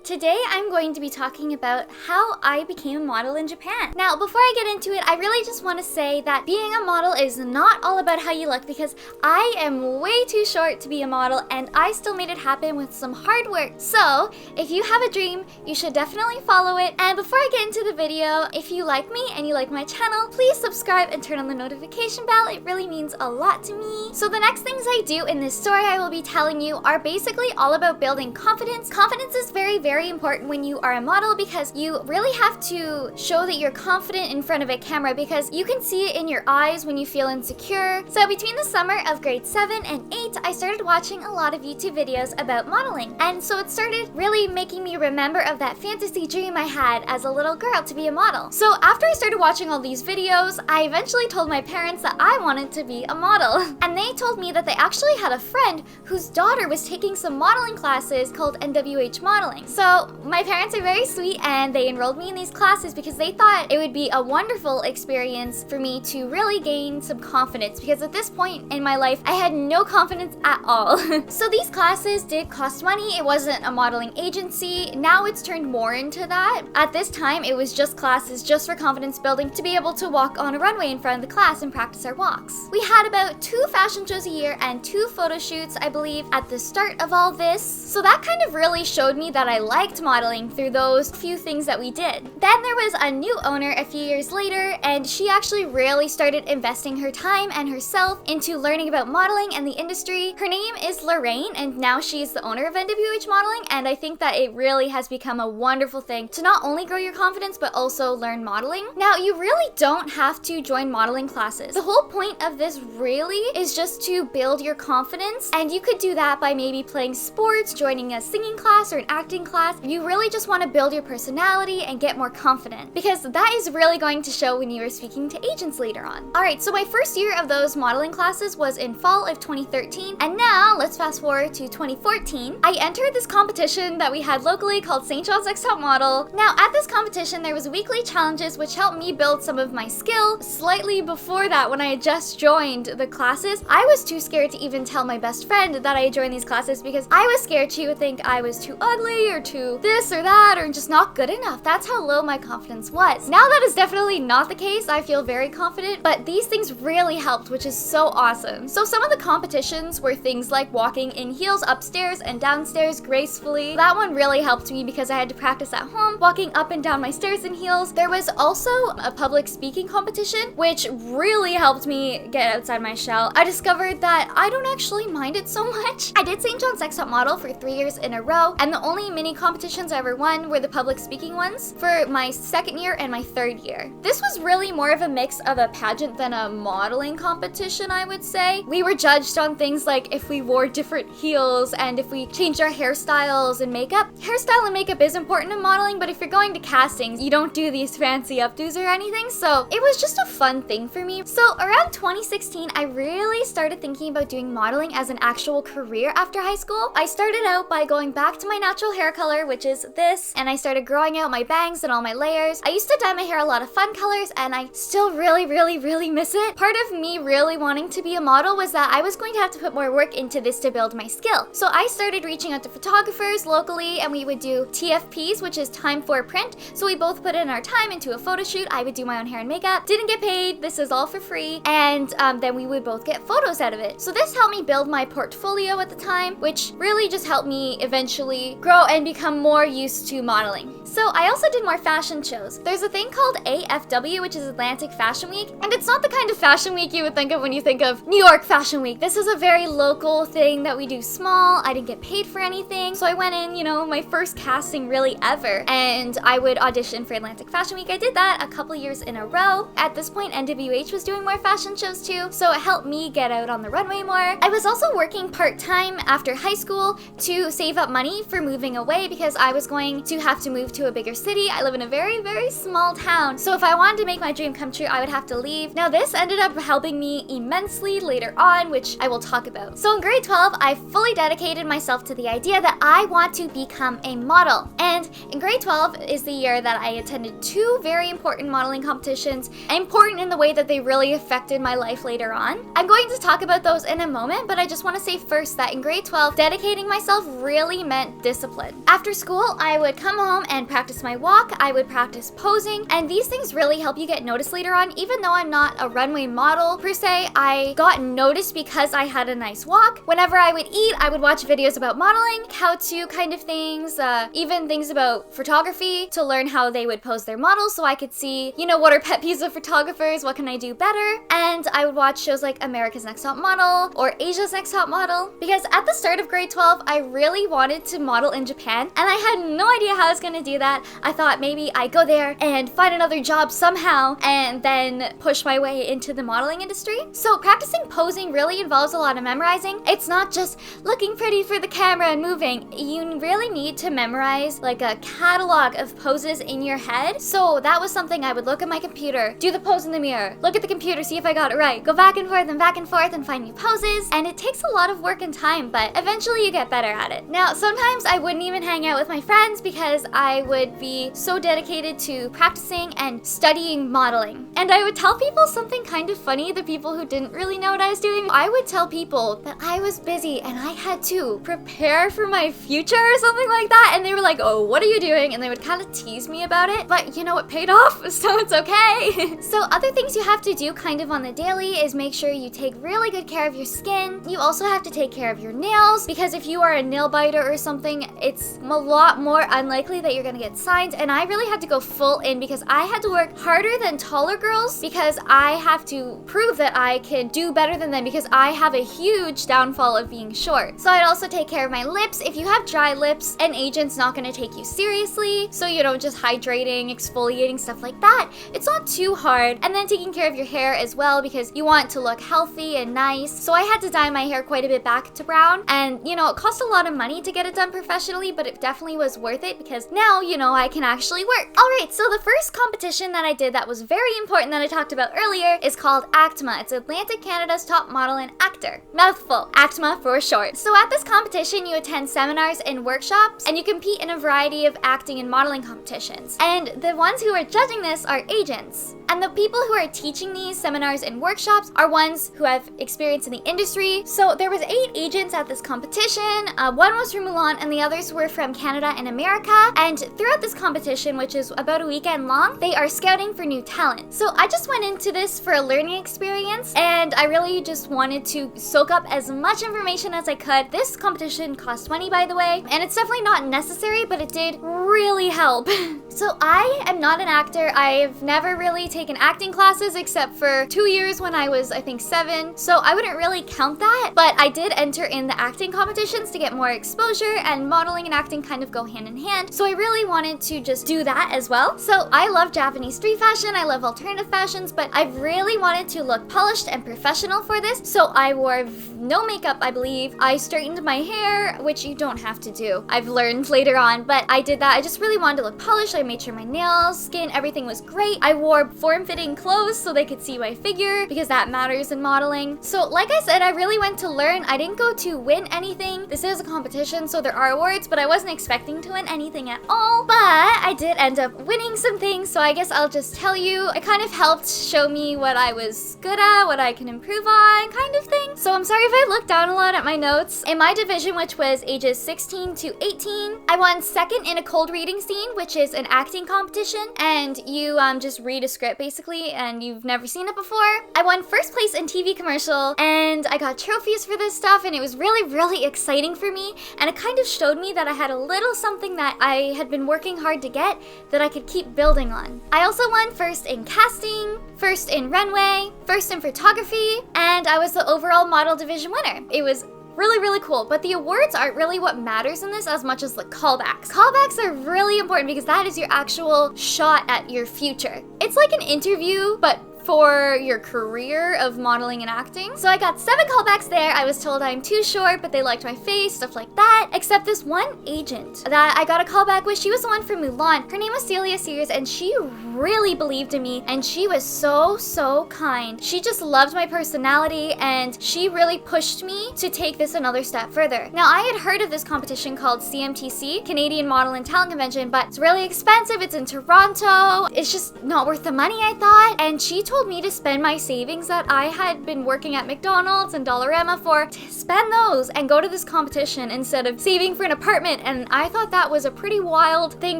Today I'm going to be talking about how I became a model in Japan. Now, before I get into it, I really just want to say that being a model is not all about how you look, because I am way too short to be a model and I still made it happen with some hard work. So, if you have a dream, you should definitely follow it. And before I get into the video, if you like me and you like my channel, please subscribe and turn on the notification bell. It really means a lot to me. So the next things I do in this story I will be telling you are basically all about building confidence. Confidence is very important when you are a model, because you really have to show that you're confident in front of a camera, because you can see it in your eyes when you feel insecure. So between the summer of grade 7 and 8, I started watching a lot of YouTube videos about modeling. And so it started really making me remember of that fantasy dream I had as a little girl to be a model. So after I started watching all these videos, I eventually told my parents that I wanted to be a model. And they told me that they actually had a friend whose daughter was taking some modeling classes called NWH modeling. So my parents are very sweet and they enrolled me in these classes because they thought it would be a wonderful experience for me to really gain some confidence, because at this point in my life I had no confidence at all. So these classes did cost money. It wasn't a modeling agency. Now it's turned more into that. At this time it was just classes just for confidence building, to be able to walk on a runway in front of the class and practice our walks. We had about 2 fashion shows a year and 2 photo shoots, I believe, at the start of all this. So that kind of really showed me that I liked modeling through those few things that we did. Then there was a new owner a few years later, and she actually really started investing her time and herself into learning about modeling and the industry. Her name is Lorraine, and now she's the owner of NWH Modeling, and I think that it really has become a wonderful thing to not only grow your confidence but also learn modeling. Now, you really don't have to join modeling classes. The whole point of this really is just to build your confidence, and you could do that by maybe playing sports, joining a singing class or an acting class. You really just want to build your personality and get more confident, because that is really going to show when you are speaking to agents later on. Alright, so my first year of those modeling classes was in fall of 2013, and now let's fast forward to 2014. I entered this competition that we had locally called St. John's X Top Model. Now, at this competition there was weekly challenges which helped me build some of my skill. Slightly before that, when I had just joined the classes, I was too scared to even tell my best friend that I had joined these classes, because I was scared she would think I was too ugly or too this or that, or just not good enough. That's how low my confidence was. Now that is definitely not the case. I feel very confident, but these things really helped, which is so awesome. So some of the competitions were things like walking in heels upstairs and downstairs gracefully. That one really helped me because I had to practice at home, walking up and down my stairs in heels. There was also a public speaking competition, which really helped me get outside my shell. I discovered that I don't actually mind it so much. I did St. John's X Top Model for 3 years in a row, and the only mini competitions I ever won were the public speaking ones for my 2nd year and my 3rd year. This was really more of a mix of a pageant than a modeling competition, I would say. We were judged on things like if we wore different heels and if we changed our hairstyles and makeup. Hairstyle and makeup is important in modeling, but if you're going to castings, you don't do these fancy updos or anything, so it was just a fun thing for me. So around 2016, I really started thinking about doing modeling as an actual career after high school. I started out by going back to my natural hair color, which is this, and I started growing out my bangs and all my layers. I used to dye my hair a lot of fun colors, and I still really miss it. Part of me really wanting to be a model was that I was going to have to put more work into this to build my skill. So I started reaching out to photographers locally, and we would do TFPs, which is time for print. So we both put in our time into a photo shoot. I would do my own hair and makeup. Didn't get paid. This is all for free. And then we would both get photos out of it. So this helped me build my portfolio at the time, which really just helped me eventually grow and become more used to modeling. So I also did more fashion shows. There's a thing called AFW, which is Atlantic Fashion Week, and it's not the kind of fashion week you would think of when you think of New York Fashion Week. This is a very local thing that we do small. I didn't get paid for anything, so I went in, my first casting really ever, and I would audition for Atlantic Fashion Week. I did that a couple years in a row. At this point, NWH was doing more fashion shows too, so it helped me get out on the runway more. I was also working part-time after high school to save up money for moving away, because I was going to have to move to a bigger city. I live in a very small town, so if I wanted to make my dream come true, I would have to leave. Now this ended up helping me immensely later on, which I will talk about. So in grade 12, I fully dedicated myself to the idea that I want to become a model. And in grade 12 is the year that I attended 2 very important modeling competitions, important in the way that they really affected my life later on. I'm going to talk about those in a moment, but I just want to say first that in grade 12, dedicating myself really meant discipline. After school, I would come home and practice my walk, I would practice posing, and these things really help you get noticed later on. Even though I'm not a runway model per se, I got noticed because I had a nice walk. Whenever I would eat, I would watch videos about modeling, how-to kind of things, even things about photography to learn how they would pose their models so I could see, you know, what are pet peeves of photographers, what can I do better? And I would watch shows like America's Next Top Model or Asia's Next Top Model, because at the start of grade 12, I really wanted to model in Japan, and I had no idea how I was gonna do that. I thought maybe I'd go there and find another job somehow and then push my way into the modeling industry. So practicing posing really involves a lot of memorizing. It's not just looking pretty for the camera and moving. You really need to memorize like a catalog of poses in your head. So that was something I would look at my computer, do the pose in the mirror, look at the computer, see if I got it right, go back and forth and find new poses. And it takes a lot of work and time, but eventually you get better at it. Now, sometimes I wouldn't even hang out with my friends because I would be so dedicated to practicing and studying modeling. And I would tell people something kind of funny, the people who didn't really know what I was doing. I would tell people that I was busy and I had to prepare for my future or something like that. And they were like, oh, what are you doing? And they would kind of tease me about it. But you know, it paid off, so it's okay. So other things you have to do kind of on the daily is make sure you take really good care of your skin. You also have to take care of your nails, because if you are a nail biter or something, it's a lot more unlikely that you're gonna get signs. And I really had to go full in because I had to work harder than taller girls because I have to prove that I can do better than them because I have a huge downfall of being short. So I'd also take care of my lips. If you have dry lips, an agent's not gonna take you seriously. So, you know, just hydrating, exfoliating, stuff like that. It's not too hard. And then taking care of your hair as well because you want to look healthy and nice. So I had to dye my hair quite a bit back to brown. And, you know, it cost a lot of money to get it done professionally, but it definitely was worth it because now, you know, I can actually work. Alright, so the first competition that I did that was very important that I talked about earlier is called ACTMA. It's Atlantic Canada's Top Model and Actor. Mouthful. ACTMA for short. So at this competition, you attend seminars and workshops, and you compete in a variety of acting and modeling competitions. And the ones who are judging this are agents. And the people who are teaching these seminars and workshops are ones who have experience in the industry. So there was 8 agents at this competition. One was from Milan and the others were from Canada and America. And throughout this competition, which is about a weekend long, they are scouting for new talent. So I just went into this for a learning experience, and I really just wanted to soak up as much information as I could. This competition cost money, by the way, and it's definitely not necessary, but it did really help. So I am not an actor. I've never really taken acting classes except for 2 years when I was, I think, 7. So I wouldn't really count that, but I did enter in the acting competitions to get more exposure, and modeling and acting kind of go hand in hand. So I really wanted to just do that as well. So I love Japanese street fashion. I love alternative fashions, but I really wanted to look polished and professional for this. So I wore no makeup, I believe. I straightened my hair, which you don't have to do. I've learned later on, but I did that. I just really wanted to look polished. I made sure my nails, skin, everything was great. I wore form-fitting clothes so they could see my figure because that matters in modeling. So like I said, I really went to learn. I didn't go to win anything. This is a competition, so there are awards, but I wasn't expecting to win anything at all. But I did end up winning some things, so I guess I'll just tell you. It kind of helped show me what I was good at, what I can improve on, kind of thing. So I'm sorry if I looked down a lot at my notes. In my division, which was ages 16 to 18, I won second in a cold reading scene, which is an acting competition, and you just read a script basically, and you've never seen it before. I won first place in TV commercial, and I got trophies for this stuff, and it was really exciting for me, and it kind of showed me that I had a little something that I had been working hard to get that I could keep building on. I also won first in casting, first in runway, first in photography, and I was the overall model division winner. It was really cool, but the awards aren't really what matters in this as much as the callbacks. Callbacks are really important because that is your actual shot at your future. It's like an interview, but for your career of modeling and acting. So I got 7 callbacks there. I was told I'm too short, but they liked my face, stuff like that. Except this one agent that I got a callback with, she was the one from Mulan. Her name was Celia Sears, and she really believed in me, and she was so kind. She just loved my personality, and she really pushed me to take this another step further. Now, I had heard of this competition called CMTC, Canadian Model and Talent Convention, but it's really expensive. It's in Toronto. It's just not worth the money, I thought. And she told told me to spend my savings that I had been working at McDonald's and Dollarama for, to spend those and go to this competition instead of saving for an apartment. And I thought that was a pretty wild thing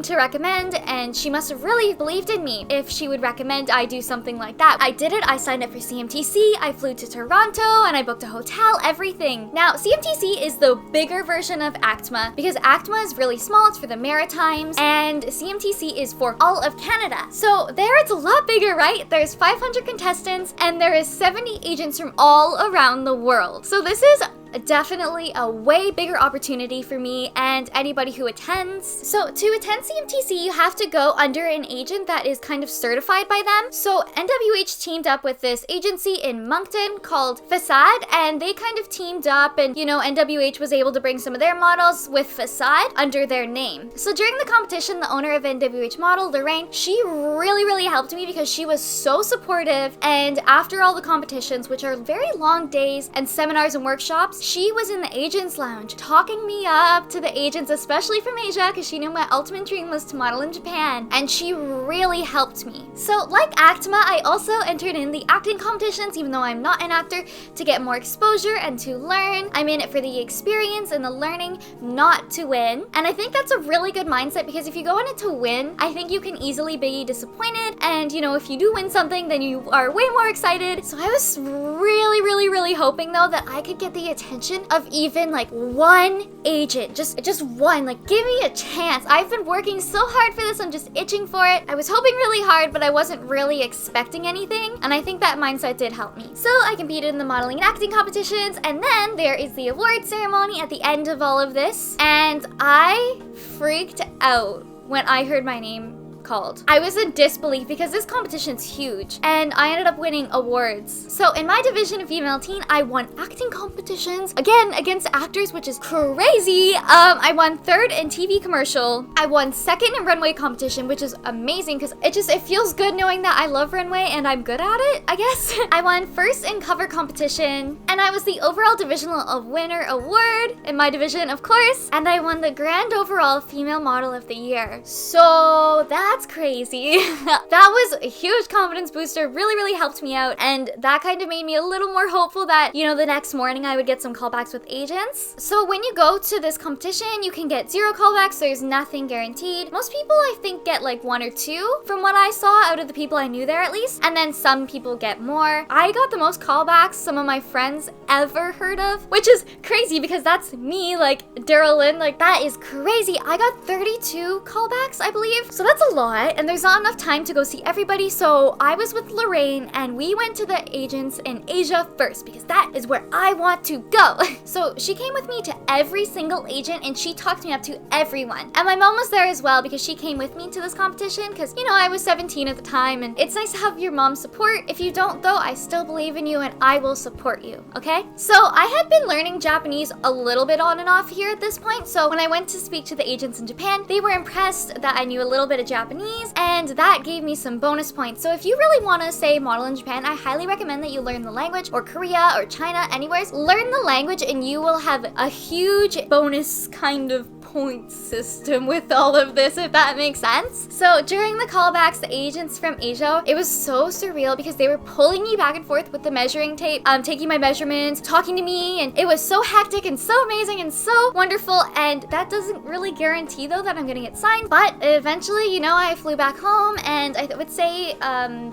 to recommend, and she must have really believed in me if she would recommend I do something like that. I did it. I signed up for CMTC, I flew to Toronto, and I booked a hotel, everything. Now, CMTC is the bigger version of ACTMA because ACTMA is really small, it's for the Maritimes, and CMTC is for all of Canada. So there it's a lot bigger, right? There's 500 contestants and there is 70 agents from all around the world. So this is definitely a way bigger opportunity for me and anybody who attends. So to attend CMTC, you have to go under an agent that is kind of certified by them. So NWH teamed up with this agency in Moncton called Facade, and they kind of teamed up, and you know, NWH was able to bring some of their models with Facade under their name. So during the competition, the owner of NWH model, Lorraine, she really helped me because she was so supportive, and after all the competitions, which are very long days and seminars and workshops, she was in the agents lounge talking me up to the agents, especially from Asia, because she knew my ultimate dream was to model in Japan, and she really helped me. So like ACTMA, I also entered in the acting competitions, even though I'm not an actor, to get more exposure and to learn. I'm in it for the experience and the learning, not to win. And I think that's a really good mindset, because if you go in it to win, I think you can easily be disappointed, and you know, if you do win something, then you are way more excited. So I was really hoping though that I could get the attention of even like one agent, just one, like give me a chance. I've been working so hard for this, I'm just itching for it. I was hoping really hard, but I wasn't really expecting anything, and I think that mindset did help me. So I competed in the modeling and acting competitions, and then there is the award ceremony at the end of all of this, and I freaked out when I heard my name called. I was in disbelief because this competition's huge, and I ended up winning awards. So in my division of female teen, I won acting competitions, again against actors, which is crazy. I won 3rd in TV commercial. I won 2nd in runway competition, which is amazing because it feels good knowing that I love runway and I'm good at it, I guess. I won 1st in cover competition, and I was the overall divisional winner award in my division, of course, and I won the grand overall female model of the year. So that's crazy. That was a huge confidence booster, really helped me out, and that kind of made me a little more hopeful that, you know, the next morning I would get some callbacks with agents. So when you go to this competition, you can get 0 callbacks, there's nothing guaranteed. Most people, I think, get like 1 or 2 from what I saw out of the people I knew there at least, and then some people get more. I got the most callbacks some of my friends ever heard of, which is crazy because that's me, like Daryl Lynn, like that is crazy. I got 32 callbacks, I believe, so that's a lot, and there's not enough time to go see everybody, so I was with Lorraine and we went to the agents in Asia first because that is where I want to go. So she came with me to every single agent and she talked me up to everyone, and my mom was there as well because she came with me to this competition because, you know, I was 17 at the time, and it's nice to have your mom's support. If you don't though, I still believe in you and I will support you, okay? So I had been learning Japanese a little bit on and off here at this point, so when I went to speak to the agents in Japan, they were impressed that I knew a little bit of Japanese, and that gave me some bonus points. So if you really want to say model in Japan, I highly recommend that you learn the language, or Korea or China, anywhere. Learn the language and you will have a huge bonus kind of point system with all of this, if that makes sense. So during the callbacks, the agents from Asia, it was so surreal because they were pulling me back and forth with the measuring tape, taking my measurements, talking to me, and it was so hectic and so amazing and so wonderful, and that doesn't really guarantee though that I'm gonna get signed, but eventually, you know, I flew back home, and I would say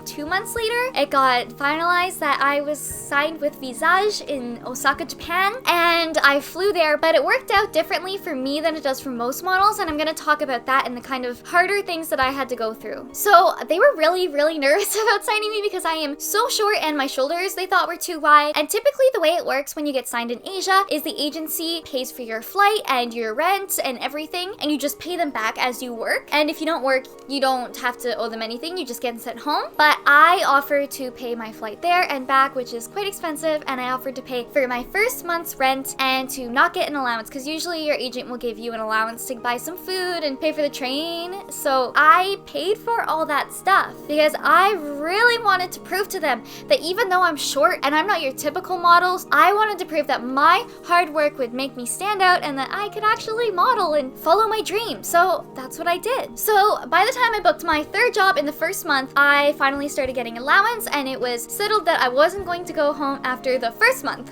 2 months later, it got finalized that I was signed with Visage in Osaka, Japan, and I flew there, but it worked out differently for me than it does for most models, and I'm gonna talk about that and the kind of harder things that I had to go through. So they were really nervous about signing me because I am so short and my shoulders they thought were too wide, and typically the way it works when you get signed in Asia is the agency pays for your flight and your rent and everything, and you just pay them back as you work, and if you don't work, you don't have to owe them anything, you just get sent home. But I offered to pay my flight there and back, which is quite expensive, and I offered to pay for my first month's rent and to not get an allowance, because usually your agent will give you an allowance to buy some food and pay for the train. So I paid for all that stuff because I really wanted to prove to them that even though I'm short and I'm not your typical models, I wanted to prove that my hard work would make me stand out and that I could actually model and follow my dream. So that's what I did. So by the time I booked my third job in the first month, I finally started getting allowance, and it was settled that I wasn't going to go home after the first month.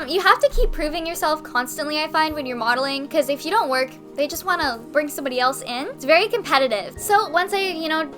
You have to keep proving yourself constantly, I find, when you're modeling, because if you don't work, they just want to bring somebody else in. It's very competitive. So once I,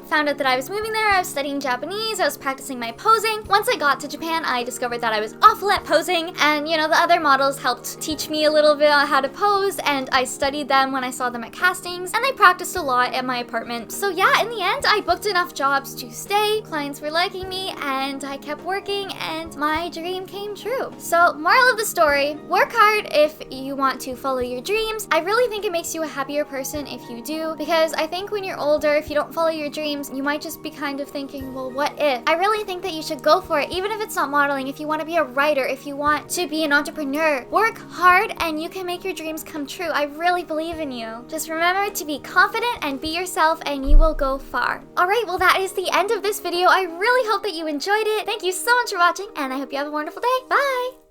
found out that I was moving there, I was studying Japanese, I was practicing my posing. Once I got to Japan, I discovered that I was awful at posing, and the other models helped teach me a little bit on how to pose, and I studied them when I saw them at castings, and I practiced a lot at my apartment. So yeah, in the end, I booked enough jobs to stay, clients were liking me, and I kept working, and my dream came true. So moral of the story, work hard if you want to follow your dreams. I really think it makes you a happier person if you do, because I think when you're older, if you don't follow your dreams, you might just be kind of thinking, well, what if? I really think that you should go for it, even if it's not modeling. If you want to be a writer, if you want to be an entrepreneur, work hard and you can make your dreams come true. I really believe in you. Just remember to be confident and be yourself, and you will go far. Alright, well, that is the end of this video. I really hope that you enjoyed it. Thank you so much for watching, and I hope you have a wonderful day. Bye!